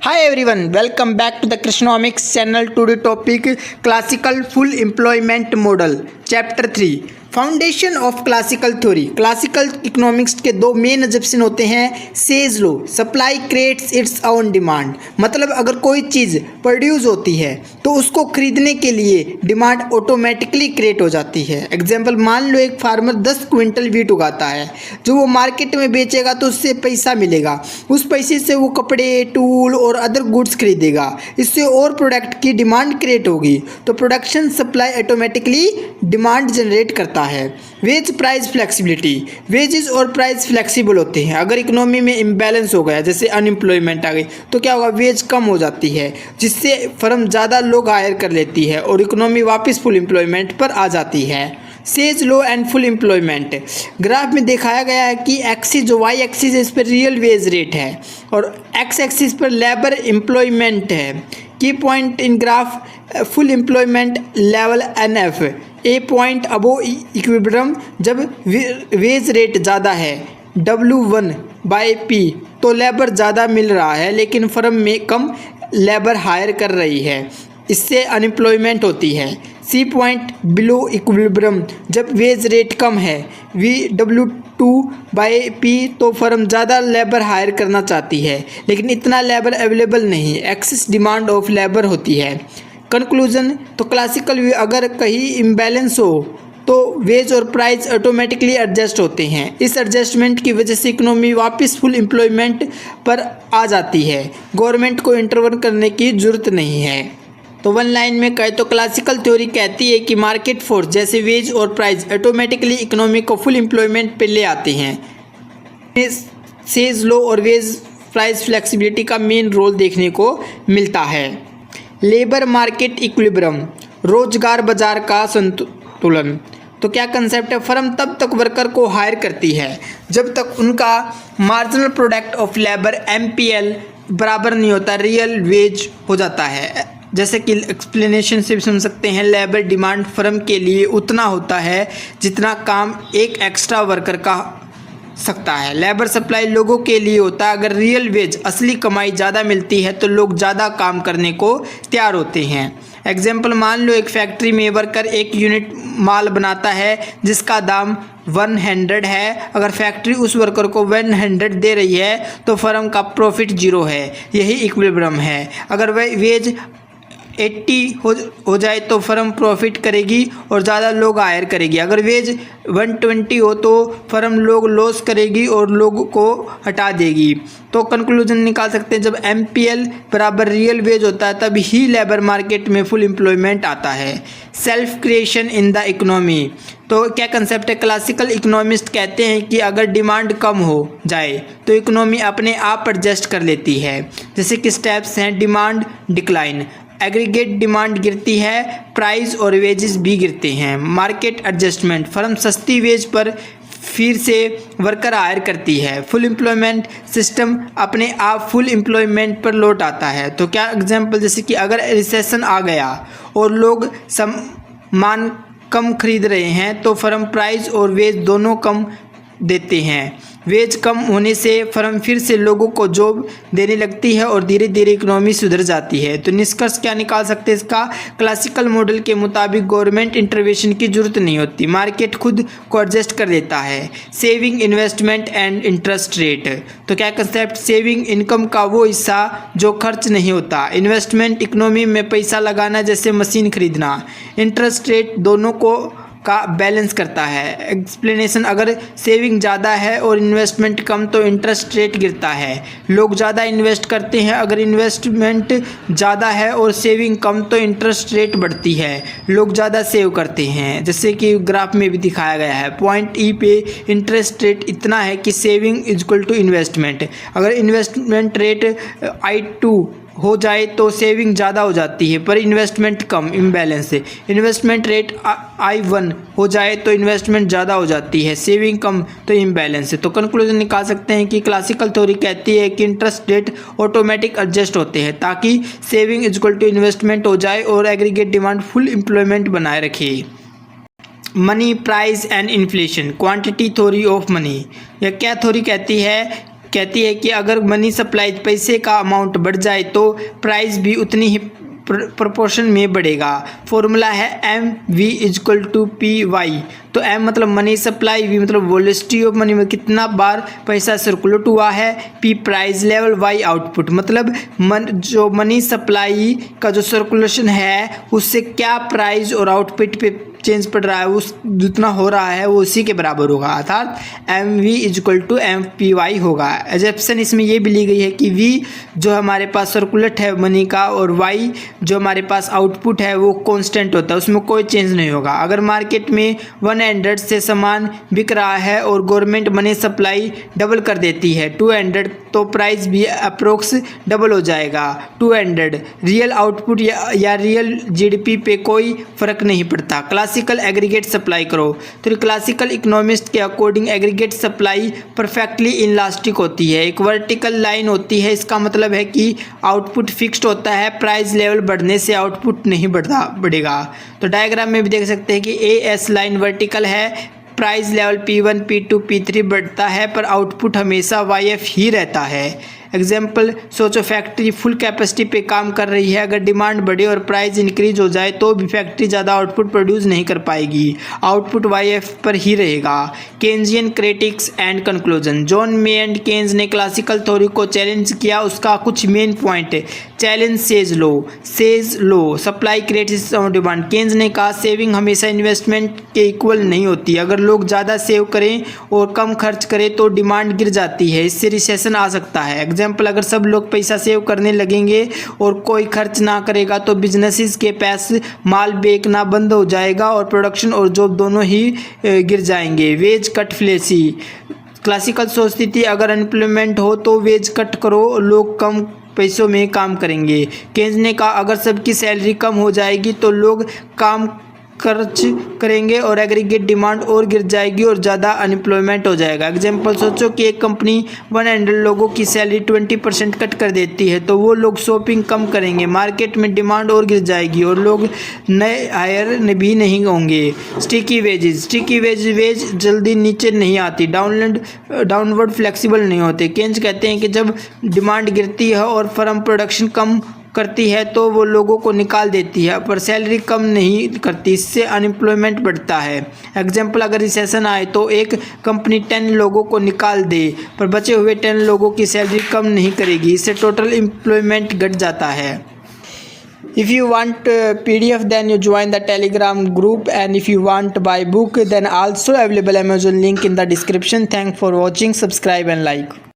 Hi everyone, welcome back to the Krishnomics channel. Today topic classical full employment model chapter 3 foundation of classical theory. Classical economics के दो main assumption होते हैं। Say's law, supply creates its own demand, मतलब अगर कोई चीज़ produce होती है तो उसको खरीदने के लिए डिमांड ऑटोमेटिकली क्रिएट हो जाती है। एग्जांपल, मान लो एक फार्मर 10 क्विंटल वीट उगाता है, जो वो मार्केट में बेचेगा तो उससे पैसा मिलेगा। उस पैसे से वो कपड़े, टूल और अदर गुड्स खरीदेगा, इससे और प्रोडक्ट की डिमांड क्रिएट होगी, तो production supply automatically demand generate करता है। वेज प्राइस फ्लेक्सिबिलिटी, वेजेस और प्राइस फ्लेक्सिबल होते हैं। अगर इकोनॉमी में इम्बैलेंस हो गया, जैसे अनएम्प्लॉयमेंट आ गई, तो क्या होगा, वेज कम हो जाती है, जिससे फर्म ज़्यादा लोग हायर कर लेती है और इकोनॉमी वापस फुल एम्प्लॉयमेंट पर आ जाती है। Says low and full employment, graph में दिखाया गया है कि एक्सिस जो वाई एक्सिस है इस पर रियल वेज रेट है और एक्स एक्सिस पर लेबर एम्प्लॉयमेंट है। की point in graph full employment level NF, A point above equilibrium, जब वेज रेट ज़्यादा है W1/P, तो लेबर ज़्यादा मिल रहा है लेकिन फर्म में कम लेबर हायर कर रही है, इससे अनएम्प्लॉयमेंट होती है। सी पॉइंट बिलो इक्विलिब्रियम, जब वेज रेट कम है W2/P, तो फर्म ज़्यादा लेबर हायर करना चाहती है लेकिन इतना लेबर अवेलेबल नहीं, एक्सेस डिमांड ऑफ लेबर होती है। कंक्लूजन, तो क्लासिकल व्यू, अगर कहीं इम्बैलेंस हो तो वेज और प्राइस ऑटोमेटिकली एडजस्ट होते हैं। इस एडजस्टमेंट की वजह से इकोनॉमी वापस फुल एम्प्लॉयमेंट पर आ जाती है, गवर्नमेंट को इंटरवन करने की ज़रूरत नहीं है। तो वन लाइन में कहे तो क्लासिकल थ्योरी कहती है कि मार्केट फोर्स जैसे वेज और प्राइस ऑटोमेटिकली इकोनॉमी को फुल एम्प्लॉयमेंट पे ले आते हैं। सेज लो और वेज प्राइस फ्लेक्सिबिलिटी का मेन रोल देखने को मिलता है। लेबर मार्केट इक्विलिब्रियम, रोजगार बाजार का संतुलन, तो क्या कंसेप्ट है, फर्म तब तक वर्कर को हायर करती है जब तक उनका marginal product of labour MPL बराबर नहीं होता, रियल वेज हो जाता है। जैसे कि एक्सप्लेनेशन से भी समझ सकते हैं, लेबर डिमांड फर्म के लिए उतना होता है जितना काम एक एक्स्ट्रा वर्कर का सकता है। लेबर सप्लाई लोगों के लिए होता है, अगर रियल वेज असली कमाई ज़्यादा मिलती है तो लोग ज़्यादा काम करने को तैयार होते हैं। एग्जाम्पल, मान लो एक फैक्ट्री में वर्कर एक यूनिट माल बनाता है जिसका दाम 100 है, अगर फैक्ट्री उस वर्कर को 100 दे रही है तो फर्म का प्रॉफिट 0 है, यही इक्विलिब्रियम है। अगर वह वेज 80 हो जाए तो फर्म प्रॉफिट करेगी और ज़्यादा लोग हायर करेगी। अगर वेज 120 हो तो फर्म लोग लॉस करेगी और लोगों को हटा देगी। तो कंक्लूजन निकाल सकते हैं, जब MPL बराबर रियल वेज होता है तब ही लेबर मार्केट में फुल एम्प्लॉयमेंट आता है। Self creation in the economy, तो क्या कंसेप्ट है, क्लासिकल इकोनॉमिस्ट कहते हैं कि अगर डिमांड कम हो जाए तो इकोनॉमी अपने आप एडजस्ट कर लेती है। जैसे कि स्टेप्स हैं, डिमांड डिक्लाइन, एग्रीगेट डिमांड गिरती है, प्राइस और वेजेस भी गिरते हैं। मार्केट एडजस्टमेंट, फर्म सस्ती वेज पर फिर से वर्कर हायर करती है। फुल एम्प्लॉयमेंट सिस्टम अपने आप फुल एम्प्लॉयमेंट पर लौट आता है। तो क्या एग्जांपल, जैसे कि अगर रिसेशन आ गया और लोग सामान कम खरीद रहे हैं तो फर्म प्राइस और वेज दोनों कम देते हैं। वेज कम होने से फर्म फिर से लोगों को जॉब देने लगती है और धीरे धीरे इकोनॉमी सुधर जाती है। तो निष्कर्ष क्या निकाल सकते हैं इसका, क्लासिकल मॉडल के मुताबिक गवर्नमेंट इंटरवेंशन की जरूरत नहीं होती, मार्केट खुद को एडजस्ट कर लेता है। Saving, investment and interest rate, तो क्या कंसेप्ट, सेविंग इनकम का वो हिस्सा जो खर्च नहीं होता, इन्वेस्टमेंट इकोनॉमी में पैसा लगाना जैसे मशीन खरीदना, इंटरेस्ट रेट दोनों को का बैलेंस करता है। एक्सप्लेनेशन, अगर सेविंग ज़्यादा है और इन्वेस्टमेंट कम तो इंटरेस्ट रेट गिरता है, लोग ज़्यादा इन्वेस्ट करते हैं, अगर इन्वेस्टमेंट ज़्यादा है और सेविंग कम तो इंटरेस्ट रेट बढ़ती है, लोग ज़्यादा सेव करते हैं। जैसे कि ग्राफ में भी दिखाया गया है, पॉइंट E पे इंटरेस्ट रेट इतना है कि सेविंग इक्वल टू इन्वेस्टमेंट, अगर इन्वेस्टमेंट रेट I2 हो जाए तो सेविंग ज़्यादा हो जाती है पर इन्वेस्टमेंट कम, इम्बैलेंस है। इन्वेस्टमेंट रेट I1 हो जाए तो इन्वेस्टमेंट ज़्यादा हो जाती है, सेविंग कम तो इम्बैलेंस है। तो कंक्लूजन निकाल सकते हैं कि क्लासिकल थ्योरी कहती है कि इंटरेस्ट रेट ऑटोमेटिक एडजस्ट होते हैं ताकि सेविंग इक्वल टू इन्वेस्टमेंट हो जाए और एग्रीगेट डिमांड फुल एम्प्लॉयमेंट बनाए रखे। Money, price and inflation, quantity theory of money, यह क्या थ्योरी कहती है, कहती है कि अगर मनी सप्लाई पैसे का अमाउंट बढ़ जाए तो प्राइस भी उतनी ही प्रोपोर्शन में बढ़ेगा। फॉर्मूला है MV=PY। तो M मतलब मनी सप्लाई, V मतलब वोलेटिलिटी ऑफ मनी में कितना बार पैसा सर्कुलेट हुआ है, P price level, Y output मतलब जो मनी सप्लाई का जो सर्कुलेशन है उससे क्या प्राइस और आउटपुट पे चेंज पड़ रहा है, उस जितना हो रहा है वो उसी के बराबर होगा, अर्थात MV=MPY होगा। एजप्शन इसमें ये भी ली गई है कि V जो हमारे पास सर्कुलेट है मनी का और Y जो हमारे पास आउटपुट है वो कांस्टेंट होता है, उसमें कोई चेंज नहीं होगा। अगर मार्केट में 100 से सामान बिक रहा है और गवर्नमेंट मनी सप्लाई डबल कर देती है 200, तो प्राइस भी अप्रोक्स डबल हो जाएगा 200। रियल आउटपुट या रियल जीडीपी पे कोई फर्क नहीं पड़ता। क्लासिकल एग्रीगेट सप्लाई करो, तो क्लासिकल इकोनॉमिस्ट के according aggregate supply perfectly inelastic होती है, एक वर्टिकल लाइन होती है। इसका मतलब है कि आउटपुट फिक्स्ड होता है, प्राइस लेवल बढ़ने से आउटपुट नहीं बढ़ेगा। तो डायग्राम में भी देख सकते हैं कि AS लाइन वर्टिकल है, price level P1 P2 P3 बढ़ता है पर आउटपुट हमेशा YF ही रहता है। एग्जाम्पल सोचो, फैक्ट्री फुल कैपेसिटी पे काम कर रही है, अगर डिमांड बढ़े और प्राइस इंक्रीज हो जाए तो भी फैक्ट्री ज़्यादा आउटपुट प्रोड्यूस नहीं कर पाएगी, आउटपुट YF पर ही रहेगा। Keynesian critics and conclusion. John May and Keynes ने क्लासिकल थ्योरी को चैलेंज किया, उसका कुछ मेन पॉइंट है। Challenge Say's law supply creates demand. Keynes ने कहा सेविंग हमेशा इन्वेस्टमेंट के इक्वल नहीं होती, अगर लोग ज़्यादा सेव करें और कम खर्च करें तो डिमांड गिर जाती है, इससे रिसेशन आ सकता है। एग्जाम्पल, अगर सब लोग पैसा सेव करने लगेंगे और कोई खर्च ना करेगा तो बिजनेसेस के पास माल बेचना बंद हो जाएगा और प्रोडक्शन और जॉब दोनों ही गिर जाएंगे। Veg cut fleshy. क्लासिकल सोचती थी अगर अनएम्प्लॉयमेंट हो तो वेज कट करो, लोग कम पैसों में काम करेंगे। केन्स ने कहा अगर सबकी सैलरी कम हो जाएगी तो लोग काम खर्च करेंगे और एग्रीगेट डिमांड और गिर जाएगी और ज़्यादा अनएम्प्लॉयमेंट हो जाएगा। एग्जाम्पल सोचो कि एक कंपनी 100 लोगों की सैलरी 20% कट कर देती है तो वो लोग शॉपिंग कम करेंगे, मार्केट में डिमांड और गिर जाएगी और लोग नए हायर भी नहीं होंगे। स्टिकी वेज जल्दी नीचे नहीं आती, डाउनवर्ड फ्लेक्सिबल नहीं होते। केन्स कहते हैं कि जब डिमांड गिरती है और फर्म प्रोडक्शन कम करती है तो वो लोगों को निकाल देती है पर सैलरी कम नहीं करती, इससे अनएम्प्लॉयमेंट बढ़ता है। एग्जाम्पल, अगर रिसेशन आए तो एक कंपनी 10 लोगों को निकाल दे पर बचे हुए 10 लोगों की सैलरी कम नहीं करेगी, इससे टोटल एम्प्लॉयमेंट घट जाता है। If you want PDF then you join the Telegram group, and if you want to buy book then also available Amazon link in the description. Thanks for watching, subscribe and like.